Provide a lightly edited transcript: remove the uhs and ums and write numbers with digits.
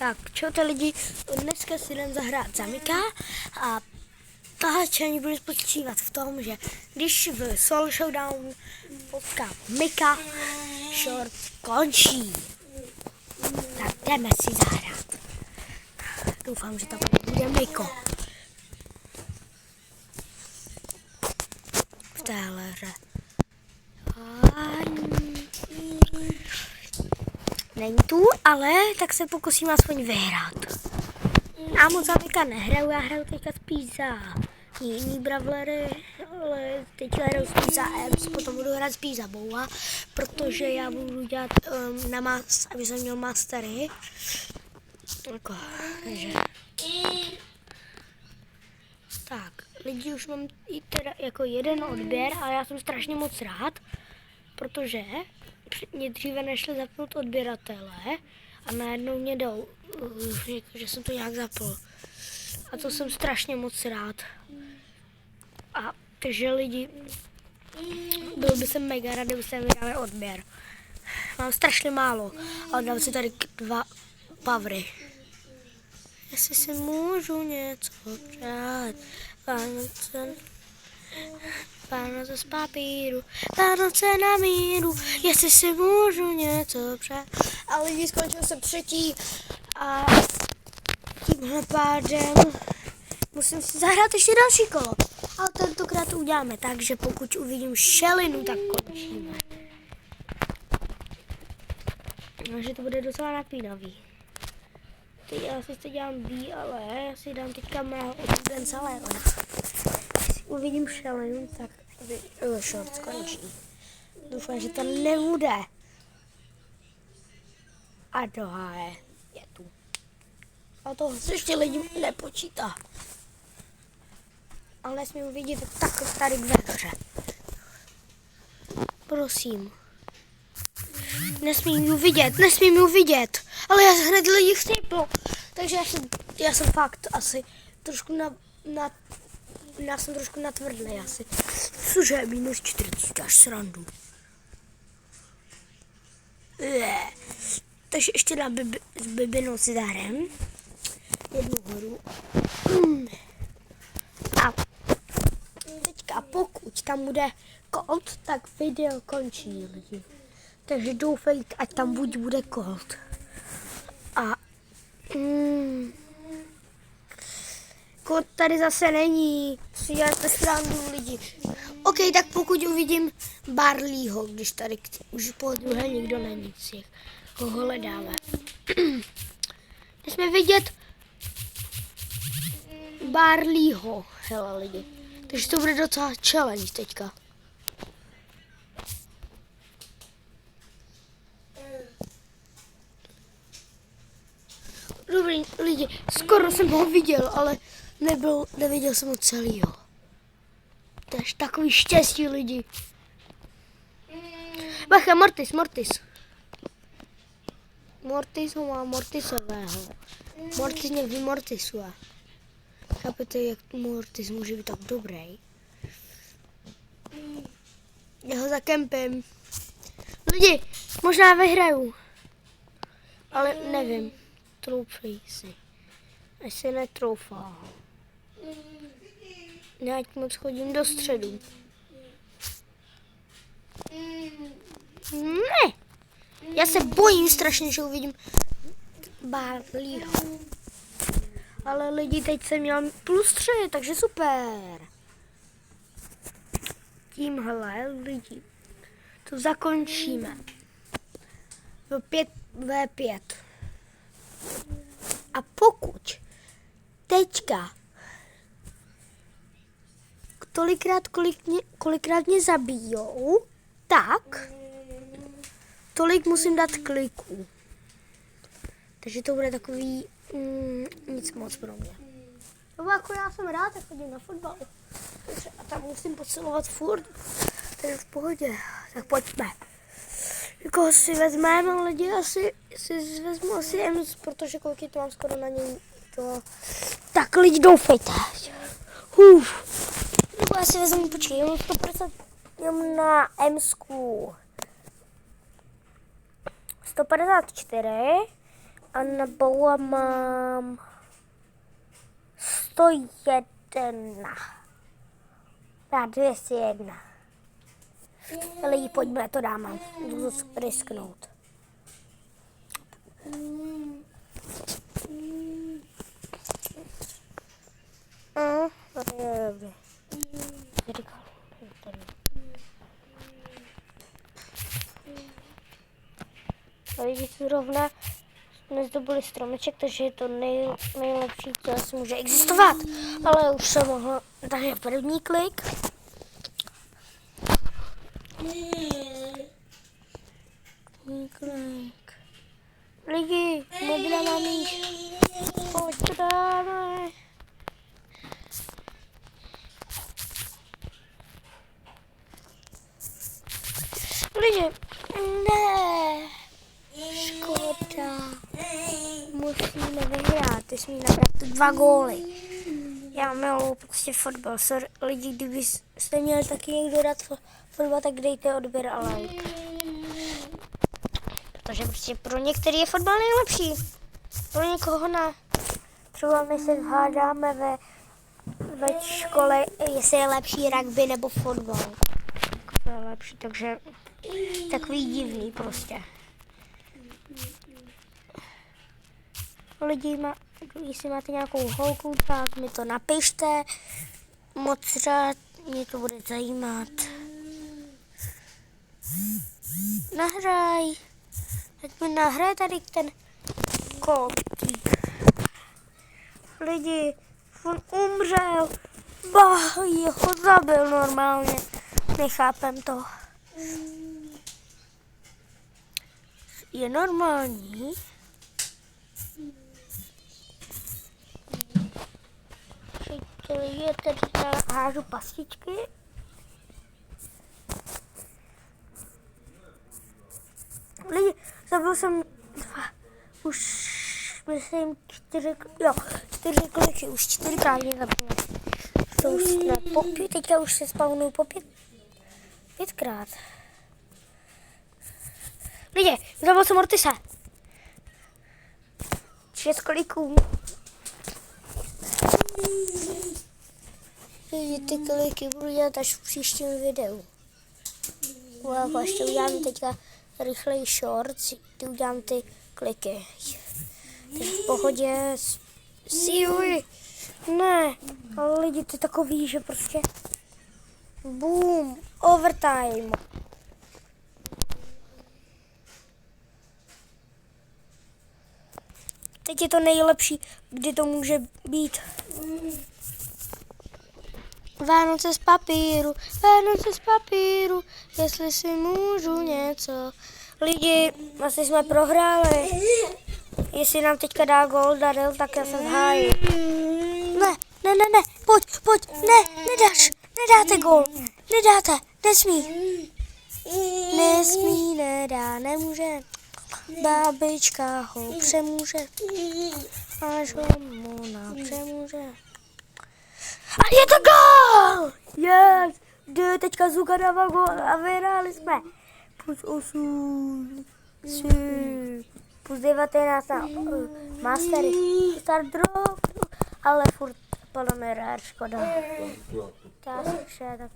Tak, čaute lidi, dneska si jdem zahrát Zamika a tahačení bude spočívat v tom, že když v Solo Showdown potká Mika, short končí. Tak jdeme si zahrát. Doufám, že to bude Miko. V téhle hře. Není tu, ale tak se pokusím aspoň vyhrát. Já moc za Mika nehraju, já hraju teďka spíš za jiný brawlery, ale teďka hraju spíš za Ems, potom budu hrát spíš za Boua, protože já budu dělat aby jsem měl mastery. Jako, takže. Tak, lidi, už mám i teda jako jeden odběr, ale já jsem strašně moc rád, protože mě dříve nešli zapnout odběratele a najednou mě dou, že jsem to nějak zapl. A to jsem strašně moc rád. A takže lidi, byl by jsem mega rád, kdybyste mi dali odběr. Mám strašně málo a dám si tady 2 pavry. Jestli si můžu něco přát, Vánoce z papíru, Vánoce na míru, jestli si můžu něco přát. A lidi, skončil jsem 3. a tímhle pádem musím si zahrát ještě další kolo. Ale tentokrát to uděláme tak, že pokud uvidím šelinu, tak končíme. Takže to bude docela napínavý. Teď já si to dělám B, ale já si dám teďka mého oblíbence Leona. Když uvidím šelinu, tak short skončí. Doufám, že to nebude. A doha je tu. A to se ještě lidi nepočítá. Ale nesmím vidět tak tady ve hře. Prosím. Nesmím ju vidět. Ale já hned lidi chcípl. Takže já jsem fakt asi trošku já jsem trošku natvrdlý asi. Cože, -40, až srandu. Takže ještě dám bibinou si zahrem. Jednu horu. A teďka pokud tam bude Colt, tak video končí lidi. Takže doufejte, ať tam buď bude Colt. A Colt tady zase není. Si děláte srandu lidi. OK, tak pokud uvidím Barleyho, když tady už po druhé nikdo není, koho hledáme. Jsme vidět Barleyho, hele lidi. Takže to bude docela challenge teďka. Dobrý lidi, skoro jsem ho viděl, ale neviděl jsem ho celýho. To je takový štěstí lidi. Bacha, Mortis. Mortis ho má Mortisového. Mortis někdy Mortisuje. Chápete, jak Mortis může být tak dobrý? Já ho zakempím. Lidi, možná vyhraju. Ale nevím. Troufej si. Až se netroufá. Nějak moc chodím do středu. Ne! Já se bojím strašně, že uvidím Barleyho. Ale lidi, teď jsem měl +3, takže super. Tímhle lidi to zakončíme. V 5v5. A pokud teďka kolikrát mě zabijou, tak tolik musím dát kliků. Takže to bude takový nic moc pro mě. No jako já jsem rád, tak chodím na fotbal. A tam musím posilovat furt. Takže v pohodě. Tak pojďme. Koho si vezmeme, lidi, si vezmu asi Ems, protože kolik to mám skoro na něj to. Tak lidi, doufejte. Nebo já si vezmu, počkej, já mám 100% jenom na Emsku. 154. A na boua mám 101. Já 201. Ale pojďme, to dáme. Jdu risknout. Tady je dobrý. Lidi zrovna nezdobili stromeček, takže je to nejlepší, co asi může existovat. Ale už se mohlo, takže první klik. První klik. Lidi, modrá mamíš. Pojď to dáme. Lidi, ne. Škoda. Musíme vyhrát, ty smí nabrat 2 góly. Já miluji prostě fotbal. Sorry, lidi, kdybyste měli taky někdo rád fotbal, tak dejte odběr a like. Protože prostě pro některý je fotbal nejlepší. Pro někoho ne. Třeba my se hádáme ve škole, jestli je lepší rugby nebo fotbal. To je lepší, takže takový divný prostě. Lidi, jestli máte nějakou holku, tak mi to napište. Moc rád, mě to bude zajímat. Nahraj. Ať mi nahraje tady ten kotík. Lidi, on umřel. Bah, jeho zabil normálně. Nechápem to. Je normální? Je teď hážu pastičky. Lidi, zabil jsem 2, už myslím 4 kliky, už 4krát mě zabil. To už ne, teďka už se spawnuju po 5krát. Lidi, zabil jsem Mortise. 6 kliků. Ty kliky budu dělat až v příštím videu. Jako ještě udělám teďka rychlej shorts, ty udělám ty kliky. Teď v pohodě, síluj. Ne, ale lidi, ty takový, že prostě boom, overtime. Teď je to nejlepší, kdy to může být. Vánoce z papíru, jestli si můžu něco. Lidi, asi jsme prohráli. Jestli nám teďka dá gól Daryl, tak já jsem v háji. Ne, pojď, nedáte gól, nesmí, nemůže. Babička ho přemůže, až ho mu přemůže. A je to gól! Yes! Teďka Zuka dával gól a vyhráli jsme. +8, +19 na Mastery. Start drop, ale furt podle mě škoda. Já si vše, tak